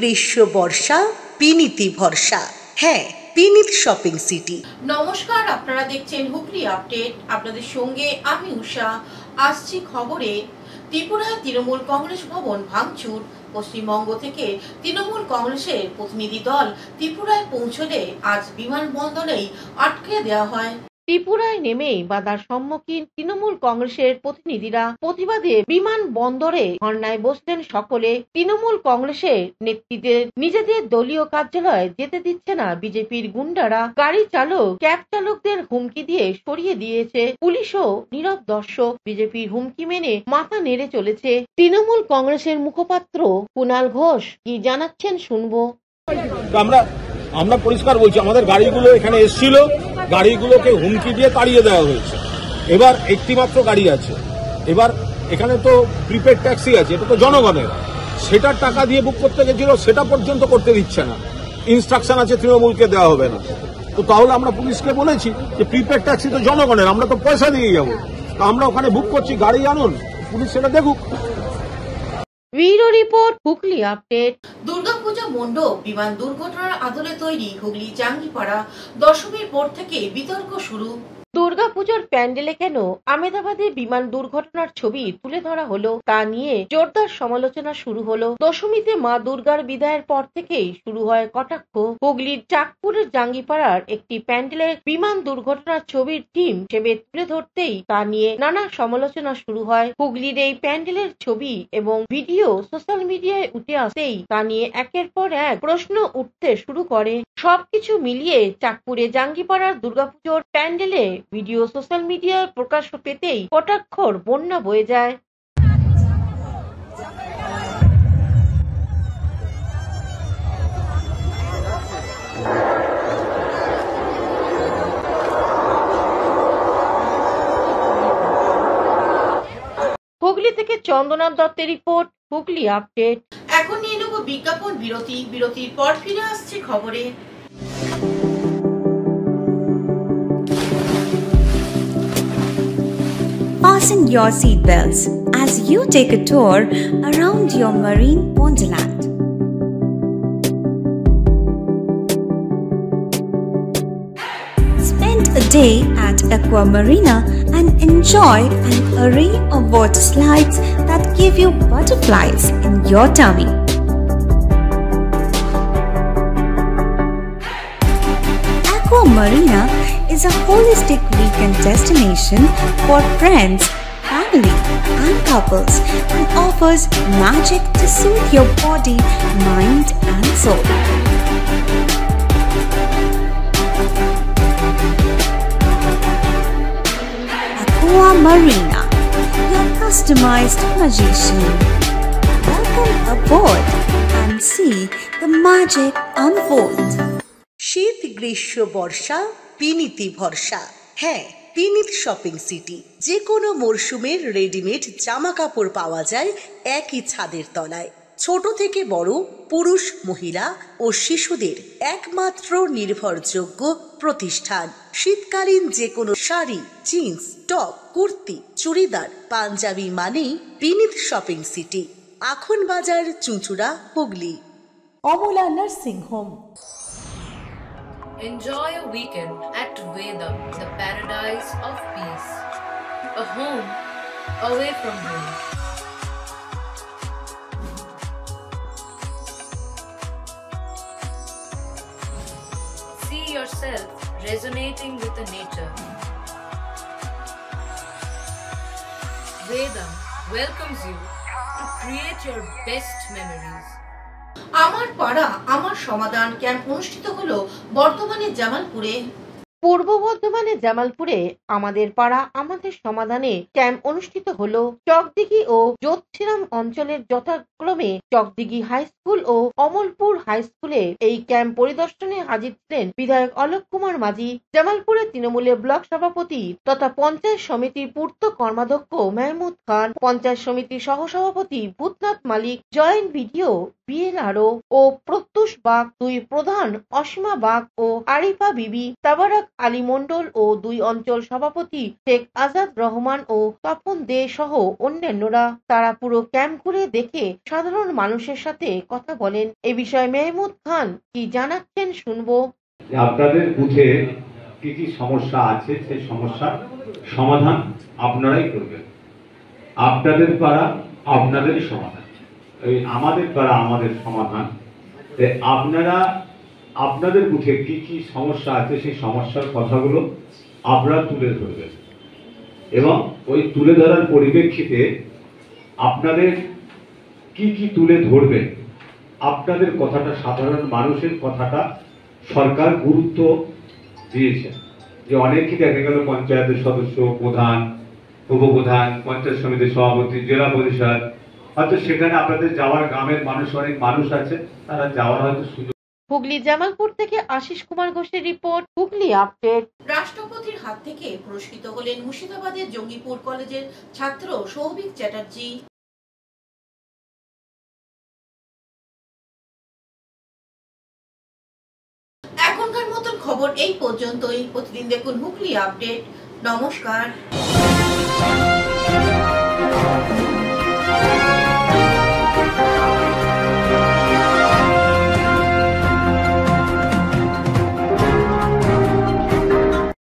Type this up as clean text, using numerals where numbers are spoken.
গ্রীষ্ম বর্ষা বিনীতি ভরসা। হ্যাঁ, বিনীত শপিং সিটি। নমস্কার, আপনারা দেখছেন হুগলি আপডেট। আপনাদের সঙ্গে আমি উষা। আসছি খবরে। ত্রিপুরায় তৃণমূল কংগ্রেস ভবন ভাঙচুর। পশ্চিমবঙ্গ থেকে তৃণমূল কংগ্রেসের প্রতিনিধি দল ত্রিপুরায় পৌঁছলে আজ বিমানবন্দরেই আটকে দেওয়া হয়। ত্রিপুরায় নেমে বাধার সম্মুখীন তৃণমূল কংগ্রেসের প্রতিনিধিরা। প্রতিবাদে বিমানবন্দরে ধর্নায় বসলেন সকলে। তৃণমূল কংগ্রেসের নেতৃত্বে নিজেদের দলীয় কার্যালয়ে যেতে দিচ্ছে না বিজেপির গুন্ডারা। গাড়ি চালক, ক্যাব চালকদের হুমকি দিয়ে সরিয়ে দিয়েছে। পুলিশও নীরব দর্শক। বিজেপির হুমকি মেনে মাথা নেড়ে চলেছে। তৃণমূল কংগ্রেসের মুখপাত্র কুণাল ঘোষ কি জানাচ্ছেন শুনবো। আমরা পরিষ্কার বলছি, আমাদের গাড়িগুলো এখানে এসেছিল, গাড়িগুলোকে হুমকি দিয়ে তাড়িয়ে দেওয়া হয়েছে। এবার একটি মাত্র গাড়ি আছে। এবার এখানে তো প্রিপেড ট্যাক্সি আছে, এটা তো জনগণের, সেটার টাকা দিয়ে বুক করতে গেছিল, সেটা পর্যন্ত করতে দিচ্ছে না। ইনস্ট্রাকশন আছে তৃণমূলকে দেওয়া হবে না। তো তাহলে আমরা পুলিশকে বলেছি যে প্রিপেড ট্যাক্সি তো জনগণের, আমরা তো পয়সা দিয়ে যাবো, তো আমরা ওখানে বুক করছি, গাড়ি আনুন, পুলিশ সেটা দেখুক। Bureau report, Hooghly update. Durga Puja মণ্ডপ বিমান দুর্ঘটনার আদলে তৈরি হুগলি জাঙ্গিপাড়া। দশমীর পর থেকে বিতর্ক শুরু। দুর্গাপুজোর প্যান্ডেলে কেন আহমেদাবাদের বিমান দুর্ঘটনার ছবি তুলে ধরা হলো তা নিয়ে জোরদার সমালোচনা শুরু হলো। দশমীতে মা দুর্গার বিদায়ের পর থেকেই শুরু হয় কটাক্ষ। হুগলির চাঁদপুরের জাঙ্গিপাড়ার একটি প্যান্ডেলের বিমান দুর্ঘটনার ছবির থিম হিসেবে তুলে ধরতেই তা নিয়ে নানা সমালোচনা শুরু হয়। হুগলির এই প্যান্ডেলের ছবি এবং ভিডিও সোশ্যাল মিডিয়ায় উঠে আসতেই তা নিয়ে একের পর এক প্রশ্ন উঠতে শুরু করে। সবকিছু মিলিয়ে চাঁদপুরে জাঙ্গিপাড়ার দুর্গাপুজোর প্যান্ডেলে ভিডিও সোশ্যাল মিডিয়ার প্রকাশ পেতেই কটাক্ষর বন্যা বয়ে যায়। হুগলি থেকে চন্দনাথ দত্তের রিপোর্ট, হুগলি আপডেট। এখন নিয়ে নেব বিজ্ঞাপন বিরতি। বিরতির পর ফিরে আসছে খবরে। Fasten your seatbelts as you take a tour around your marine wonderland. Spend a day at Aqua Marina and enjoy an array of water slides that give you butterflies in your tummy. Aqua Marina is a holistic weekend destination for friends, family, and couples and offers magic to soothe your body, mind, and soul. Aqua Marina, your customized magician. Welcome aboard and see the magic unfold. শীত গ্রীষ্ম বর্ষা বিনীতি ভরসা। হ্যাঁ, বিনীত shopping city. যে কোনো মরশুমের readymade জামা কাপড় পাওয়া যায় একই ছাদের তলায়। ছোট থেকে বড়, পুরুষ, মহিলা ও শিশুদের একমাত্র নির্ভরযোগ্য প্রতিষ্ঠান। শীতকালীন যে কোনো শাড়ি, জিন্স, টপ, কুর্তি, চুড়িদার, পাঞ্জাবি মানেই Binit shopping city. Akhan Bazar, Chuchura, Hooghly. Amala nursing home. Enjoy a weekend at Vedam, the paradise of peace. A home away from home. See yourself resonating with the nature. Vedam welcomes you to create your best memories. আমার পাড়া আমার সমাধান camp অনুষ্ঠিত হলো বর্ধমানের জামালপুরে। পূর্ব বর্ধমানের জামালপুরে আমাদের পাড়া আমাদের সমাধানে ক্যাম্প অনুষ্ঠিত হলো। চকদিঘি ও যোধছিরাম অঞ্চলের যথাক্রমে চকদিঘি হাই স্কুল ও অমলপুর হাই স্কুলে এই ক্যাম্প পরিদর্শনে হাজির ছিলেন বিধায়ক অলোক কুমার মাঝি, জামালপুরের তৃণমূলের ব্লক সভাপতি তথা পঞ্চায়েত সমিতির পূর্ত কর্মাধ্যক্ষ মেহমুদ খান, পঞ্চায়েত সমিতির সহসভাপতি ভূতনাথ মালিক, জয়েন্ট ভিডিও বিএলআরও ও প্রত্যুষ বাগ, 2 প্রধান অসীমা বাগ ও আরিফা বিবি, তাবারাক আলী মণ্ডল ও 2 অঞ্চল সভাপতি শেখ আজাদ রহমান ও তপন দে সহ অন্যান্যরা। তারা পুরো ক্যাম্প ঘুরে দেখে সাধারণ মানুষের সাথে কথা বলেন। এ বিষয়ে মেহমুদ খান কি জানাচ্ছেন শুনবো। আপনাদের বুথে কি কি সমস্যা আছে সেই সমস্যার সমাধান আপনারাই করবেন। আপনাদের পাড়া আপনাদেরই সমাধান, আমাদের পাড়া আমাদের সমাধান। আপনারা আপনাদের বুথে কি কি সমস্যা আছে সেই সমস্যার কথাগুলো আপনারা তুলে ধরবেন এবং ওই তুলে ধরার পরিপ্রেক্ষিতে আপনাদের কি কি তুলে ধরবেন, আপনাদের কথাটা, সাধারণ মানুষের কথাটা সরকার গুরুত্ব দিয়েছে। যে অনেকই দেখা গেল পঞ্চায়েতের সদস্য, প্রধান, উপপ্রধান, পঞ্চায়েত সমিতির সভাপতি, জেলা পরিষদ, হয়তো সেখানে আপনাদের যাওয়ার গ্রামের মানুষ, অনেক মানুষ আছে, তারা যাওয়ার হয়তো সুযোগ। হুগলি জামালপুর থেকে আশিস কুমার ঘোষের রিপোর্ট, হুগলি আপডেট। রাষ্ট্রপতির হাত থেকে পুরস্কৃত হলেন মুর্শিদাবাদের জঙ্গিপুর কলেজের ছাত্র সৌভিক চ্যাটার্জি। এখনকার মতন খবর এই পর্যন্তই। প্রতিদিন দেখুন হুগলি আপডেট। নমস্কার।